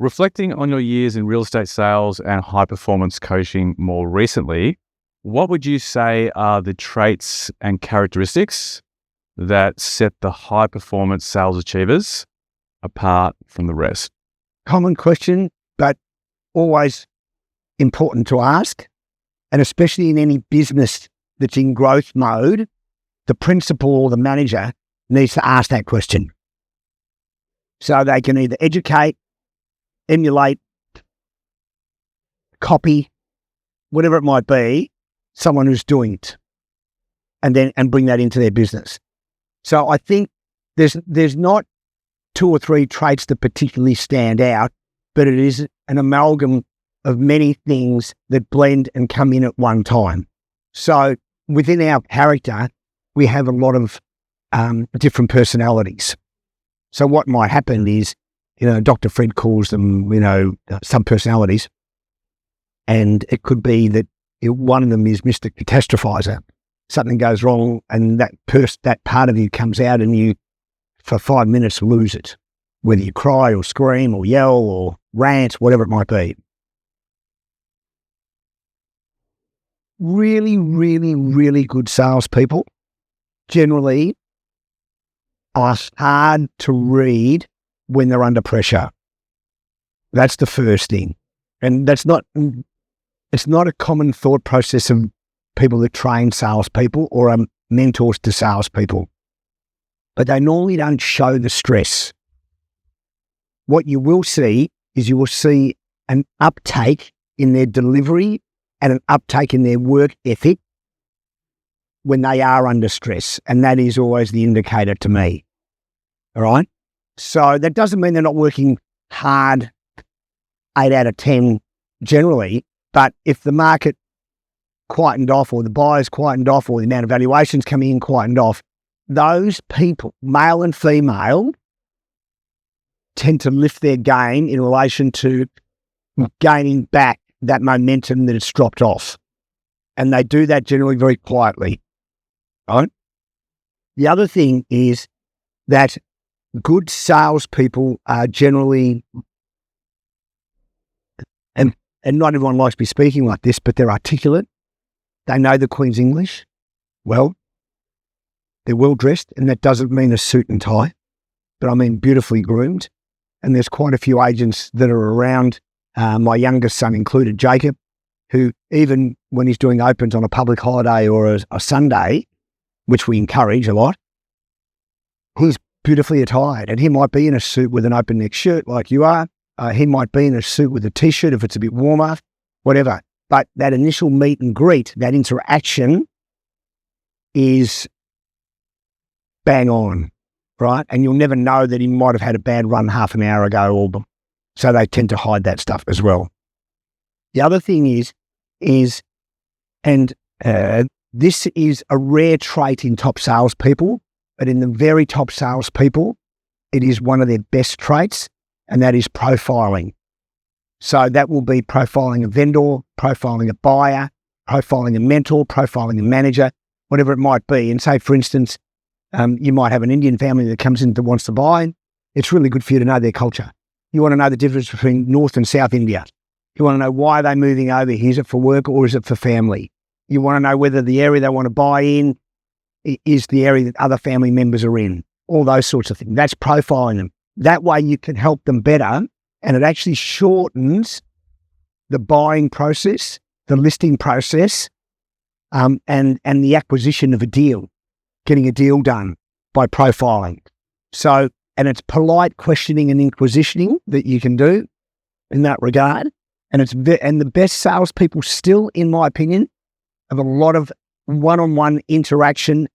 Reflecting on your years in real estate sales and high performance coaching more recently, what would you say are the traits and characteristics that set the high performance sales achievers apart from the rest? Common question, but always important to ask. And especially in any business that's in growth mode, the principal or the manager needs to ask that question. So they can either educate, emulate, copy, whatever it might be, someone who's doing it, and bring that into their business. So I think there's not 2 or 3 traits that particularly stand out, but it is an amalgam of many things that blend and come in at one time. So within our character, we have a lot of different personalities. So what might happen is, Dr. Fred calls them, some personalities. And it could be that one of them is Mr. Catastrophizer. Something goes wrong and that part of you comes out and you, for 5 minutes, lose it. Whether you cry or scream or yell or rant, whatever it might be. Really, really, really good salespeople generally are hard to read when they're under pressure. That's the first thing. And it's not a common thought process of people that train salespeople or are mentors to salespeople. But they normally don't show the stress. What you will see is you will see an uptake in their delivery and an uptake in their work ethic when they are under stress. And that is always the indicator to me. All right? So that doesn't mean they're not working hard 8 out of 10 generally, but if the market quietened off or the buyers quietened off or the amount of valuations coming in quietened off, those people, male and female, tend to lift their game in relation to gaining back that momentum that has dropped off. And they do that generally very quietly. Right? The other thing is that good salespeople are generally, and not everyone likes to be speaking like this, but they're articulate. They know the Queen's English well. They're well dressed, and that doesn't mean a suit and tie, but I mean beautifully groomed. And there's quite a few agents that are around, my youngest son included, Jacob, who even when he's doing opens on a public holiday or a Sunday, which we encourage a lot, he's beautifully attired, and he might be in a suit with an open neck shirt like you are. He might be in a suit with a t-shirt if it's a bit warmer, whatever. But that initial meet and greet, that interaction is bang on, right? And you'll never know that he might have had a bad run half an hour ago, so they tend to hide that stuff as well. The other thing is this is a rare trait in top salespeople, but in the very top salespeople, it is one of their best traits, and that is profiling. So that will be profiling a vendor, profiling a buyer, profiling a mentor, profiling a manager, whatever it might be. And say, for instance, you might have an Indian family that comes in that wants to buy. It's really good for you to know their culture. You want to know the difference between North and South India. You want to know why they're moving over. Is it for work or is it for family? You want to know whether the area they want to buy in is the area that other family members are in. All those sorts of things. That's profiling them. That way you can help them better, and it actually shortens the buying process, the listing process, and the acquisition of a deal, getting a deal done by profiling. So, and it's polite questioning and inquisitioning that you can do in that regard. And and the best salespeople still, in my opinion, have a lot of one-on-one interaction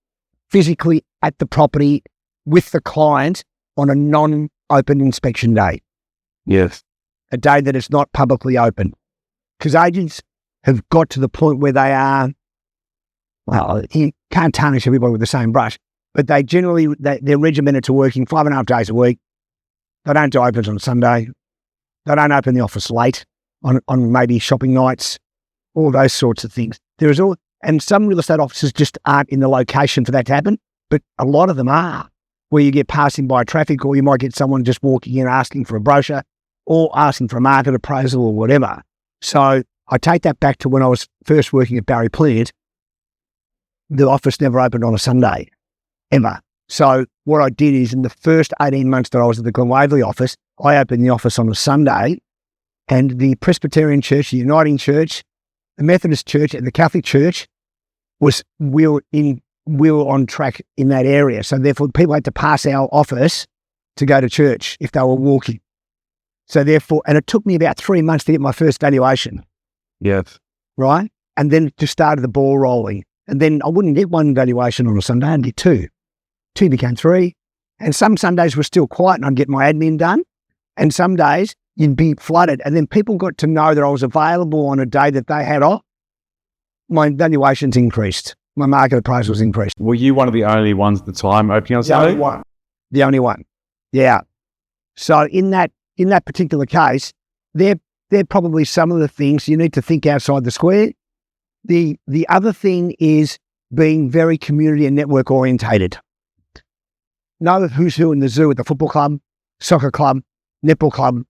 physically at the property with the client on a non-open inspection day. Yes. A day that is not publicly open. Because agents have got to the point where they are, well, you can't tarnish everybody with the same brush, but they generally, they're regimented to working 5.5 days a week. They don't do opens on Sunday. They don't open the office late on maybe shopping nights, all those sorts of things. And some real estate offices just aren't in the location for that to happen, but a lot of them are, where you get passing by traffic, or you might get someone just walking in asking for a brochure, or asking for a market appraisal or whatever. So I take that back to when I was first working at Barry Plant. The office never opened on a Sunday, ever. So what I did is in the first 18 months that I was at the Glen Waverley office, I opened the office on a Sunday, and the Presbyterian Church, the Uniting Church, the Methodist Church and the Catholic Church we were on track in that area. So therefore people had to pass our office to go to church if they were walking. So therefore, and it took me about 3 months to get my first valuation. Yes. Right? And then it just started the ball rolling. And then I wouldn't get one valuation on a Sunday, I'd get two. Two became three. And some Sundays were still quiet and I'd get my admin done. And some days you'd be flooded. And then people got to know that I was available on a day that they had off. My valuations increased. My market appraisals increased. Were you one of the only ones at the time opening on Sunday? The only one. Yeah. So in that particular case, they're probably some of the things you need to think outside the square. The other thing is being very community and network orientated. Know who's who in the zoo at the football club, soccer club, netball club,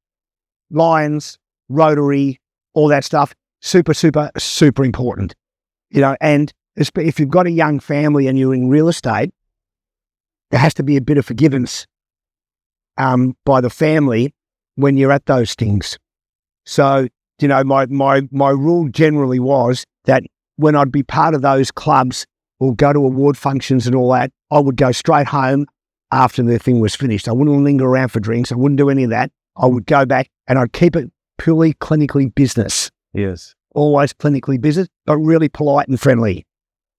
Lions, Rotary, all that stuff. Super, super, super important. And if you've got a young family and you're in real estate, there has to be a bit of forgiveness by the family when you're at those things. So, my rule generally was that when I'd be part of those clubs or go to award functions and all that, I would go straight home after the thing was finished. I wouldn't linger around for drinks. I wouldn't do any of that. I would go back and I'd keep it purely clinically business. Yes. Always clinically business, but really polite and friendly.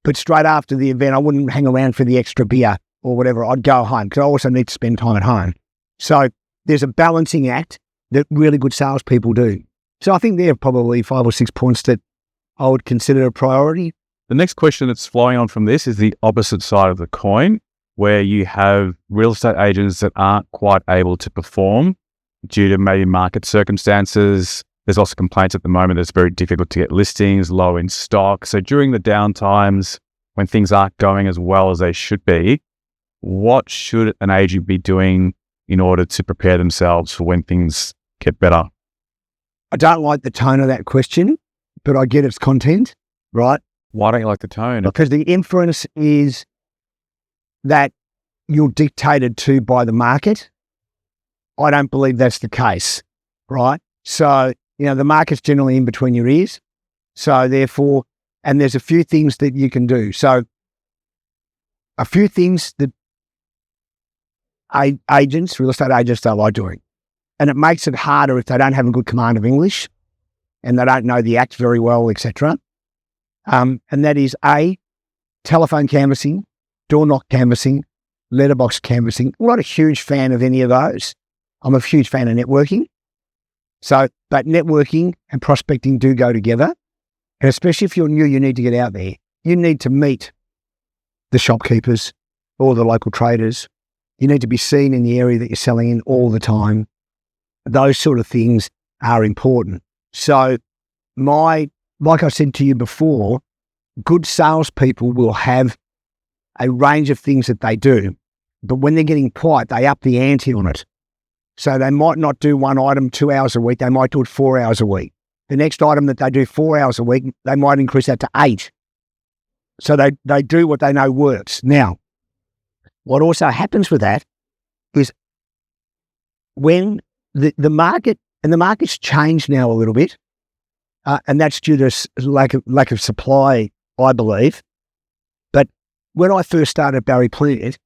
But straight after the event, I wouldn't hang around for the extra beer or whatever. I'd go home because I also need to spend time at home. So there's a balancing act that really good salespeople do. So I think there are probably 5 or 6 points that I would consider a priority. The next question that's flowing on from this is the opposite side of the coin, where you have real estate agents that aren't quite able to perform due to maybe market circumstances. There's also complaints at the moment that it's very difficult to get listings, low in stock. So during the downtimes, when things aren't going as well as they should be, what should an agent be doing in order to prepare themselves for when things get better? I don't like the tone of that question, but I get its content, right? Why don't you like the tone? Because the inference is that you're dictated to by the market. I don't believe that's the case, right? So, the market's generally in between your ears. So therefore, and there's a few things that you can do. So a few things that real estate agents don't like doing. And it makes it harder if they don't have a good command of English and they don't know the act very well, etc. And that is A, telephone canvassing, door knock canvassing, letterbox canvassing. I'm not a huge fan of any of those. I'm a huge fan of networking. So, but networking and prospecting do go together. And especially if you're new, you need to get out there. You need to meet the shopkeepers or the local traders. You need to be seen in the area that you're selling in all the time. Those sort of things are important. So like I said to you before, good salespeople will have a range of things that they do. But when they're getting quiet, they up the ante on it. So they might not do one item 2 hours a week. They might do it 4 hours a week. The next item that they do 4 hours a week, they might increase that to 8. So they do what they know works. Now, what also happens with that is when the market, and the market's changed now a little bit, and that's due to lack of supply, I believe. But when I first started Barry Plant,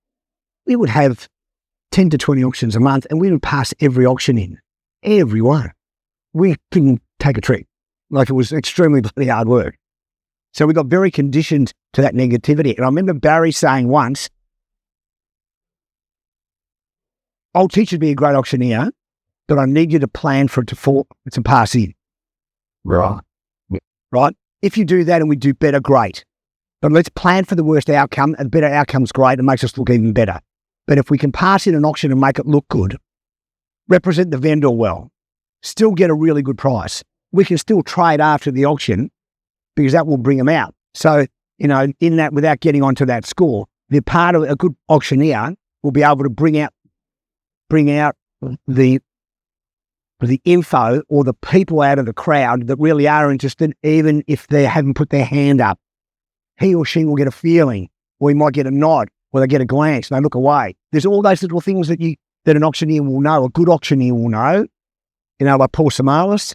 we would have 10 to 20 auctions a month, and we would pass every auction in, every one. We couldn't take a trick. Like, it was extremely bloody hard work. So we got very conditioned to that negativity. And I remember Barry saying once, I'll teach you to be a great auctioneer, but I need you to plan for it to pass in. Right. Right? If you do that and we do better, great. But let's plan for the worst outcome, and better outcome's great and makes us look even better. But if we can pass in an auction and make it look good, represent the vendor well, still get a really good price, we can still trade after the auction because that will bring them out. So, in that, without getting onto that score, the part of a good auctioneer will be able to bring out the the info or the people out of the crowd that really are interested, even if they haven't put their hand up. He or she will get a feeling, or he might get a nod, or they get a glance and they look away. There's all those little things that an auctioneer will know, a good auctioneer will know. Like Paul Samaras,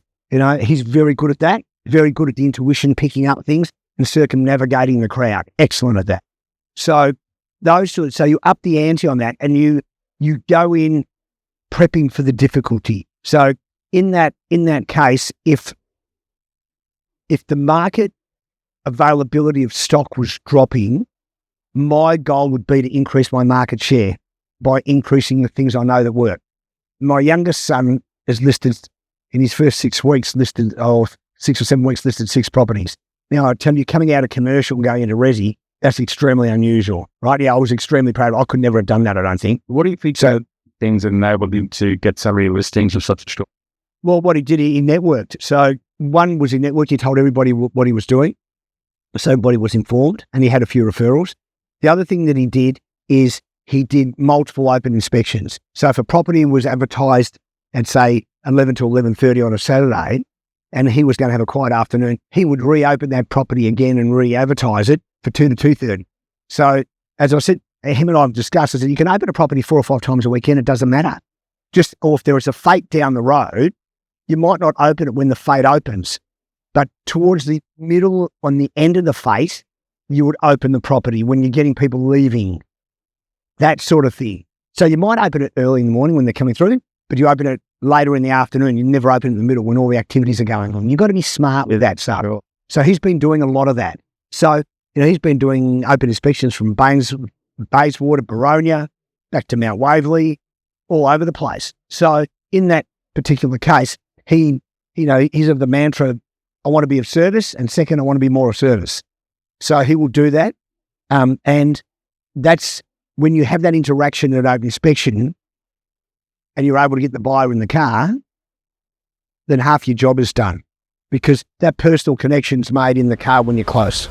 he's very good at that, very good at the intuition, picking up things and circumnavigating the crowd. Excellent at that. So so you up the ante on that, and you go in prepping for the difficulty. So in that case, if the market availability of stock was dropping, my goal would be to increase my market share by increasing the things I know that work. My youngest son is listed in his first 6 weeks, 6 or 7 weeks, listed 6 properties. Now, I tell you, coming out of commercial and going into resi, that's extremely unusual, right? Yeah, I was extremely proud. I could never have done that, I don't think. What do you think things that enabled him to get so many listings of such a store? Well, what he did, he networked. So one was he networked. He told everybody what he was doing, so everybody was informed, and he had a few referrals. The other thing that he did is he did multiple open inspections. So if a property was advertised at, say, 11 to 11:30 on a Saturday, and he was going to have a quiet afternoon, he would reopen that property again and re-advertise it for 2 to 2:30. So, as I said, him and I have discussed, I said, you can open a property 4 or 5 times a weekend, it doesn't matter. Or if there is a fate down the road, you might not open it when the fate opens, but towards the middle, on the end of the fate, you would open the property when you're getting people leaving, that sort of thing. So you might open it early in the morning when they're coming through, but you open it later in the afternoon. You never open it in the middle when all the activities are going on. You've got to be smart with that stuff. So he's been doing a lot of that. So, he's been doing open inspections from Bayswater, Baronia, back to Mount Waverley, all over the place. So in that particular case, he's of the mantra, I want to be of service, and second, I want to be more of service. So he will do that. And that's when you have that interaction at open inspection and you're able to get the buyer in the car, then half your job is done, because that personal connection's made in the car when you're close.